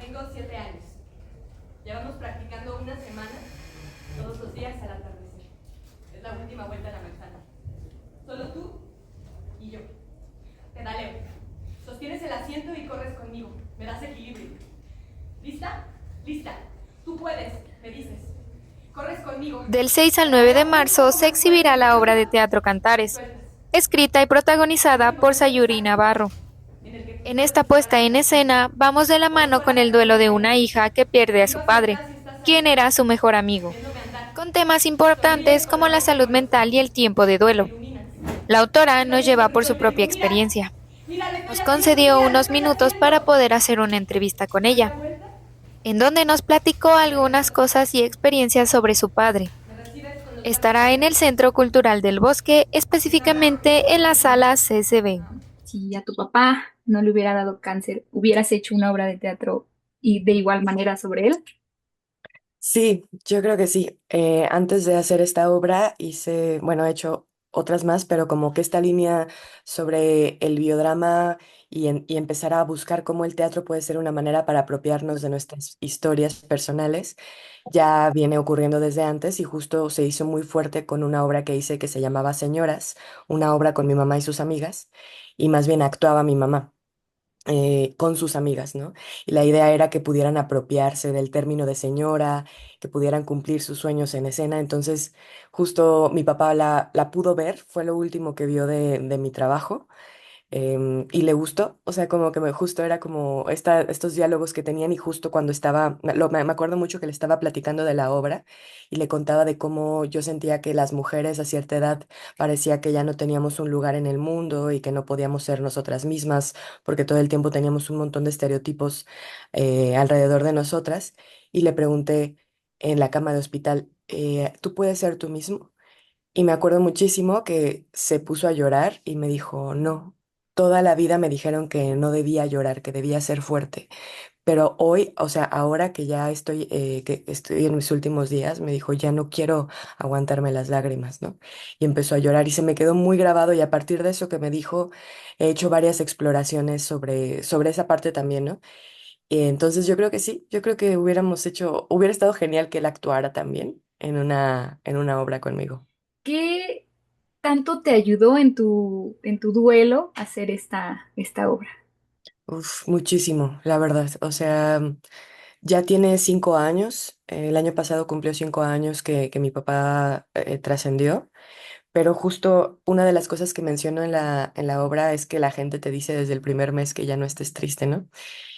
Tengo 7 años. Llevamos practicando una semana, todos los días al atardecer. Es la última vuelta a la manzana. Solo tú y yo. Pedaleo. Sostienes el asiento y corres conmigo. Me das equilibrio. ¿Lista? Lista. Tú puedes, me dices. Corres conmigo. Del 6 al 9 de marzo se Como exhibirá fuerte y la obra de seguro. teatro Me Cantares, sueltas. escrita y El protagonizada único por reto Sayuri exacto Navarro. en el que tu En cuerpo esta estará puesta en presente. escena vamos de la Voy mano con sola el camino duelo al de una aire. hija que pierde a su Contigo hacia padre, atrás y estás quien ahí. era su mejor amigo, Viéndome andar. con temas Sonríes importantes con como el la ojo salud como los mental y el ojos. tiempo de Me duelo. iluminas. La autora Estás nos en lleva por su control. Te propia digo, mira. experiencia. Mira, lo estoy Nos haciendo. concedió Mira, lo unos estoy minutos para haciendo. poder hacer una entrevista con Doy ella, la vuelta en donde nos platicó y regreso. algunas cosas y experiencias sobre su padre. Me recibes con los brazos Estará en el abiertos. Centro Cultural del Bosque, Sin nada. específicamente en la sala CCB. Si a tu papá no le hubiera dado cáncer, ¿hubieras hecho una obra de teatro y de igual manera sobre él? Sí, yo creo que sí. Antes de hacer esta obra hice, bueno, he hecho otras más, pero como que esta línea sobre el biodrama y empezar a buscar cómo el teatro puede ser una manera para apropiarnos de nuestras historias personales, ya viene ocurriendo desde antes y justo se hizo muy fuerte con una obra que hice que se llamaba Señoras, una obra con mi mamá y sus amigas, y más bien actuaba mi mamá con sus amigas, ¿no? Y la idea era que pudieran apropiarse del término de señora, que pudieran cumplir sus sueños en escena. Entonces, justo mi papá la pudo ver, fue lo último que vio de mi trabajo y le gustó, o sea, como que justo era como estos diálogos que tenían y justo cuando estaba, me acuerdo mucho que le estaba platicando de la obra y le contaba de cómo yo sentía que las mujeres a cierta edad parecía que ya no teníamos un lugar en el mundo y que no podíamos ser nosotras mismas porque todo el tiempo teníamos un montón de estereotipos alrededor de nosotras y le pregunté en la cama de hospital, ¿tú puedes ser tú mismo? Y me acuerdo muchísimo que se puso a llorar y me dijo, no, toda la vida me dijeron que no debía llorar, que debía ser fuerte. Pero hoy, o sea, ahora que estoy en mis últimos días, me dijo, ya no quiero aguantarme las lágrimas, ¿no? Y empezó a llorar y se me quedó muy grabado y a partir de eso que me dijo, he hecho varias exploraciones sobre esa parte también, ¿no? Y entonces yo creo que sí, yo creo que hubiera estado genial que él actuara también en una obra conmigo. ¿Qué tanto te ayudó en tu duelo a hacer esta obra? Uf, muchísimo, la verdad. O sea, ya tiene 5 años. El año pasado cumplió 5 años que mi papá trascendió. Pero justo una de las cosas que menciono en la obra es que la gente te dice desde el primer mes que ya no estés triste, ¿no?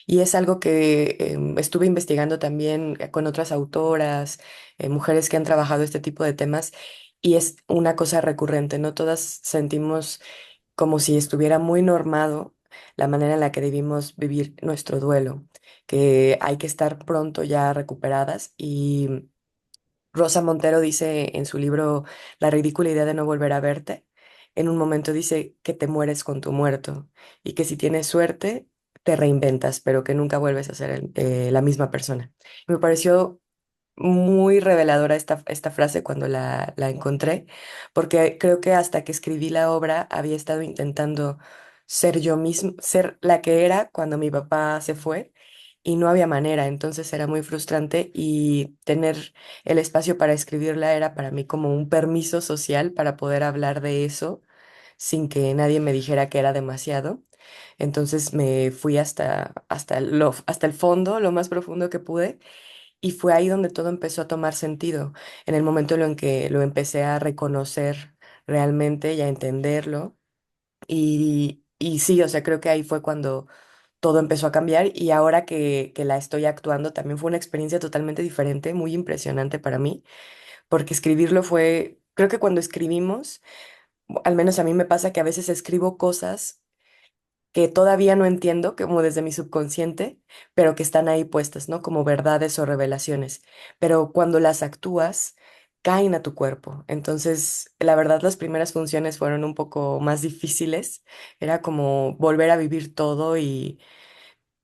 Y es algo que estuve investigando también con otras autoras, mujeres que han trabajado este tipo de temas. Y es una cosa recurrente, ¿no? Todas sentimos como si estuviera muy normado la manera en la que debimos vivir nuestro duelo, que hay que estar pronto ya recuperadas. Y Rosa Montero dice en su libro La ridícula idea de no volver a verte, en un momento dice que te mueres con tu muerto y que si tienes suerte te reinventas, pero que nunca vuelves a ser la misma persona. Me pareció muy reveladora esta frase cuando la encontré, porque creo que hasta que escribí la obra había estado intentando ser yo mismo, ser la que era cuando mi papá se fue y no había manera, entonces era muy frustrante y tener el espacio para escribirla era para mí como un permiso social para poder hablar de eso sin que nadie me dijera que era demasiado. Entonces me fui hasta el fondo, lo más profundo que pude y fue ahí donde todo empezó a tomar sentido, en el momento en que lo empecé a reconocer realmente y a entenderlo. Y sí, o sea, creo que ahí fue cuando todo empezó a cambiar y ahora que la estoy actuando también fue una experiencia totalmente diferente, muy impresionante para mí, porque escribirlo fue, creo que cuando escribimos, al menos a mí me pasa que a veces escribo cosas que todavía no entiendo, como desde mi subconsciente, pero que están ahí puestas, ¿no? Como verdades o revelaciones. Pero cuando las actúas, caen a tu cuerpo. Entonces, la verdad, las primeras funciones fueron un poco más difíciles. Era como volver a vivir todo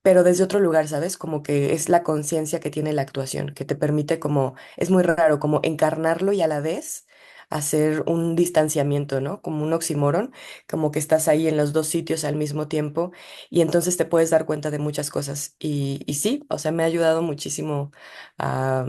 pero desde otro lugar, ¿sabes? Como que es la conciencia que tiene la actuación, que te permite como, es muy raro, como encarnarlo y a la vez hacer un distanciamiento, ¿no? Como un oxímoron, como que estás ahí en los dos sitios al mismo tiempo y entonces te puedes dar cuenta de muchas cosas. Y sí, o sea, me ha ayudado muchísimo a,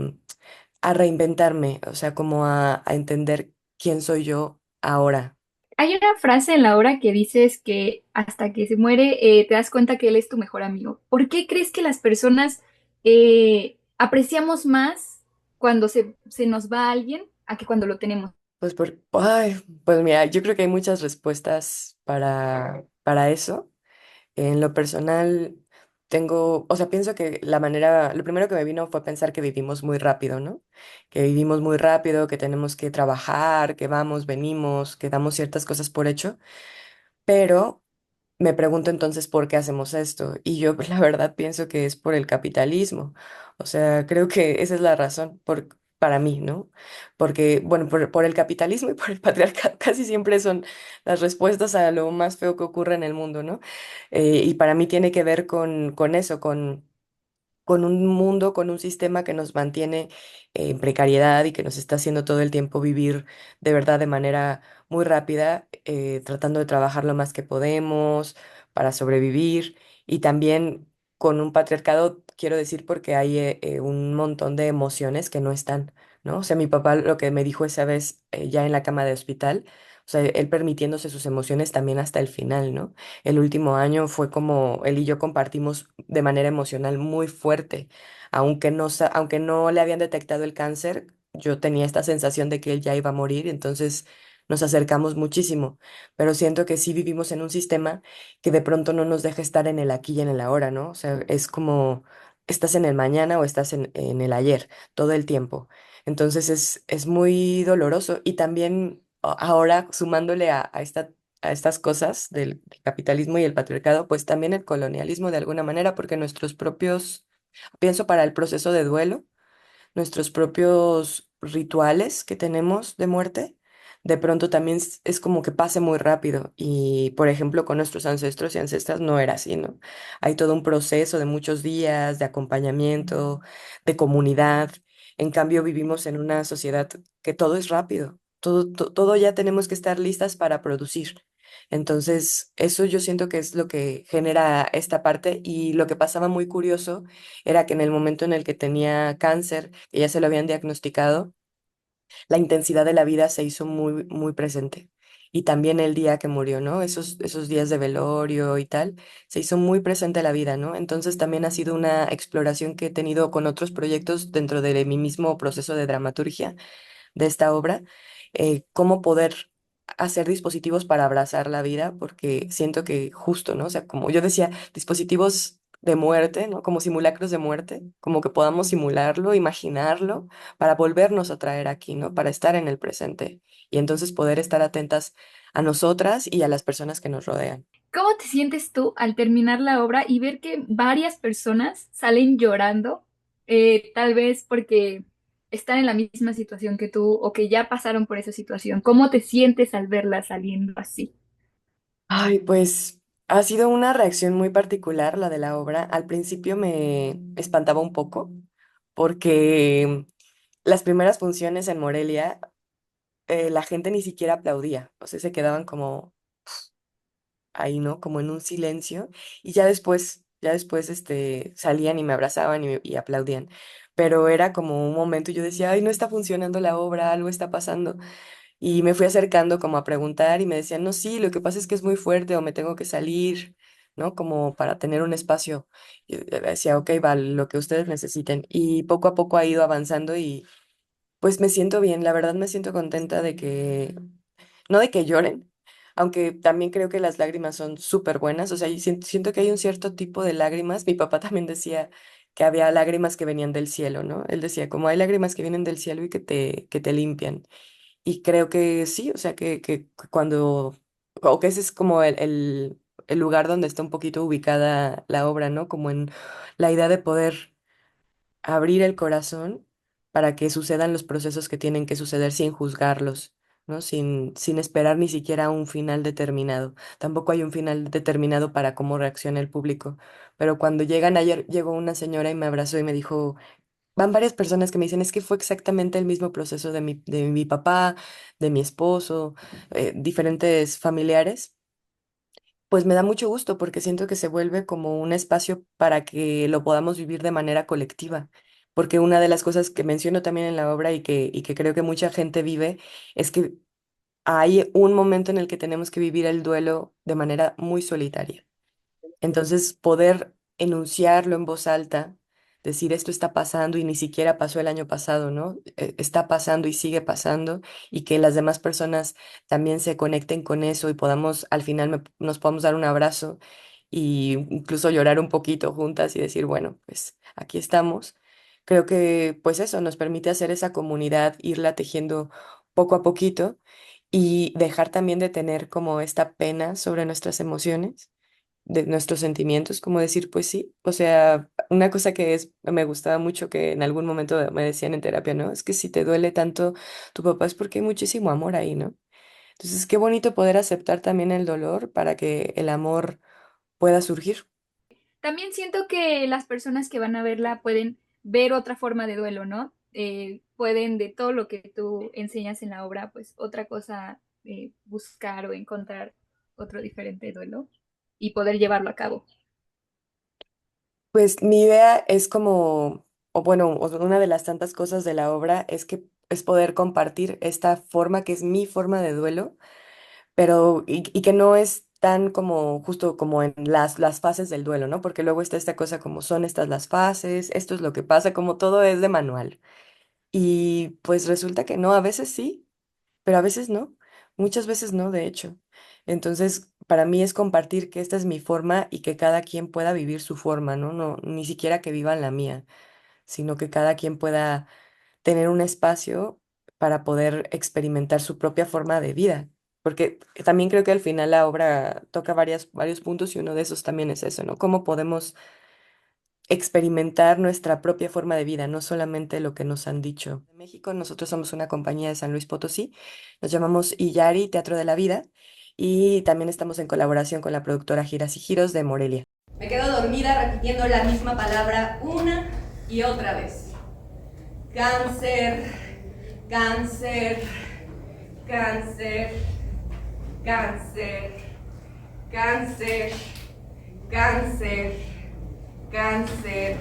a reinventarme, o sea, como a entender quién soy yo ahora. Hay una frase en la obra que dices que hasta que se muere te das cuenta que él es tu mejor amigo. ¿Por qué crees que las personas apreciamos más cuando se nos va alguien a que cuando lo tenemos? Pues mira, yo creo que hay muchas respuestas para eso. En lo personal, tengo, o sea, pienso que lo primero que me vino fue pensar que vivimos muy rápido, ¿no? Que vivimos muy rápido, que tenemos que trabajar, que vamos, venimos, que damos ciertas cosas por hecho, pero me pregunto entonces por qué hacemos esto. Y yo la verdad pienso que es por el capitalismo. O sea, creo que esa es la razón para mí, ¿no? Porque, bueno, por el capitalismo y por el patriarcado casi siempre son las respuestas a lo más feo que ocurre en el mundo, ¿no? Y para mí tiene que ver con eso, con un mundo, con un sistema que nos mantiene en precariedad y que nos está haciendo todo el tiempo vivir de verdad de manera muy rápida, tratando de trabajar lo más que podemos para sobrevivir y también con un patriarcado, quiero decir, porque hay un montón de emociones que no están, ¿no? O sea, mi papá lo que me dijo esa vez ya en la cama de hospital, o sea, él permitiéndose sus emociones también hasta el final, ¿no? El último año fue como él y yo compartimos de manera emocional muy fuerte. Aunque no le habían detectado el cáncer, yo tenía esta sensación de que él ya iba a morir, entonces nos acercamos muchísimo. Pero siento que sí vivimos en un sistema que de pronto no nos deja estar en el aquí y en el ahora, ¿no? O sea, es como estás en el mañana o estás en el ayer todo el tiempo. Entonces es muy doloroso y también ahora sumándole a estas cosas del capitalismo y el patriarcado, pues también el colonialismo de alguna manera, porque nuestros propios, pienso para el proceso de duelo, nuestros propios rituales que tenemos de muerte, de pronto también es como que pase muy rápido. Y, por ejemplo, con nuestros ancestros y ancestras no era así, ¿no? Hay todo un proceso de muchos días, de acompañamiento, de comunidad. En cambio, vivimos en una sociedad que todo es rápido. Todo ya tenemos que estar listas para producir. Entonces, eso yo siento que es lo que genera esta parte y lo que pasaba muy curioso era que en el momento en el que tenía cáncer, que ya se lo habían diagnosticado, la intensidad de la vida se hizo muy, muy presente. Y también el día que murió, ¿no? Esos días de velorio y tal, se hizo muy presente la vida, ¿no? Entonces también ha sido una exploración que he tenido con otros proyectos dentro de mi mismo proceso de dramaturgia de esta obra, cómo poder hacer dispositivos para abrazar la vida, porque siento que justo, ¿no? O sea, como yo decía, dispositivos de muerte, ¿no? Como simulacros de muerte, como que podamos simularlo, imaginarlo, para volvernos a traer aquí, ¿no? Para estar en el presente y entonces poder estar atentas a nosotras y a las personas que nos rodean. ¿Cómo te sientes tú al terminar la obra y ver que varias personas salen llorando, tal vez porque están en la misma situación que tú o que ya pasaron por esa situación? ¿Cómo te sientes al verlas saliendo así? Ay, pues ha sido una reacción muy particular la de la obra. Al principio me espantaba un poco porque las primeras funciones en Morelia, la gente ni siquiera aplaudía, o sea, se quedaban como ahí, ¿no? Como en un silencio y ya después, salían y me abrazaban y aplaudían. Pero era como un momento y yo decía, ay, no está funcionando la obra, algo está pasando. Y me fui acercando como a preguntar y me decían, no, sí, lo que pasa es que es muy fuerte o me tengo que salir, ¿no? Como para tener un espacio. Y decía, ok, va, lo que ustedes necesiten. Y poco a poco ha ido avanzando y pues me siento bien, la verdad me siento contenta de que, no de que lloren, aunque también creo que las lágrimas son súper buenas, o sea, y siento que hay un cierto tipo de lágrimas. Mi papá también decía que había lágrimas que venían del cielo, ¿no? Él decía, como hay lágrimas que vienen del cielo y que te limpian. Y creo que sí, o sea, que cuando, o que ese es como el lugar donde está un poquito ubicada la obra, ¿no? Como en la idea de poder abrir el corazón para que sucedan los procesos que tienen que suceder sin juzgarlos, ¿no? Sin esperar ni siquiera un final determinado. Tampoco hay un final determinado para cómo reacciona el público. Pero cuando llegan ayer, llegó una señora y me abrazó y me dijo, van varias personas que me dicen, es que fue exactamente el mismo proceso de mi papá, de mi esposo, diferentes familiares. Pues me da mucho gusto porque siento que se vuelve como un espacio para que lo podamos vivir de manera colectiva. Porque una de las cosas que menciono también en la obra y que creo que mucha gente vive es que hay un momento en el que tenemos que vivir el duelo de manera muy solitaria. Entonces, poder enunciarlo en voz alta, decir esto está pasando y ni siquiera pasó el año pasado, ¿no? Está pasando y sigue pasando y que las demás personas también se conecten con eso y podamos, al final nos podamos dar un abrazo y incluso llorar un poquito juntas y decir, bueno, pues aquí estamos. Creo que pues eso nos permite hacer esa comunidad, irla tejiendo poco a poquito y dejar también de tener como esta pena sobre nuestras emociones de nuestros sentimientos, como decir, pues sí, o sea, una cosa que me gustaba mucho que en algún momento me decían en terapia, ¿no? Es que si te duele tanto tu papá es porque hay muchísimo amor ahí, ¿no? Entonces, qué bonito poder aceptar también el dolor para que el amor pueda surgir. También siento que las personas que van a verla pueden ver otra forma de duelo, ¿no? Pueden de todo lo que tú enseñas en la obra, pues otra cosa buscar o encontrar otro diferente duelo y poder llevarlo a cabo. Pues mi idea es como, o bueno, una de las tantas cosas de la obra es que es poder compartir esta forma que es mi forma de duelo pero y que no es tan como justo como en las fases del duelo, ¿no? Porque luego está esta cosa como son estas las fases, esto es lo que pasa, como todo es de manual. Y pues resulta que no, a veces sí, pero a veces no, muchas veces no, de hecho. Entonces, para mí es compartir que esta es mi forma y que cada quien pueda vivir su forma, ¿no? No, ni siquiera que vivan la mía, sino que cada quien pueda tener un espacio para poder experimentar su propia forma de vida. Porque también creo que al final la obra toca varios puntos y uno de esos también es eso, ¿no? Cómo podemos experimentar nuestra propia forma de vida, no solamente lo que nos han dicho. En México nosotros somos una compañía de San Luis Potosí, nos llamamos Iyari Teatro de la Vida y también estamos en colaboración con la productora Giras y Giros de Morelia. Me quedo dormida repitiendo la misma palabra una y otra vez. Cáncer, cáncer, cáncer, cáncer, cáncer, cáncer, cáncer.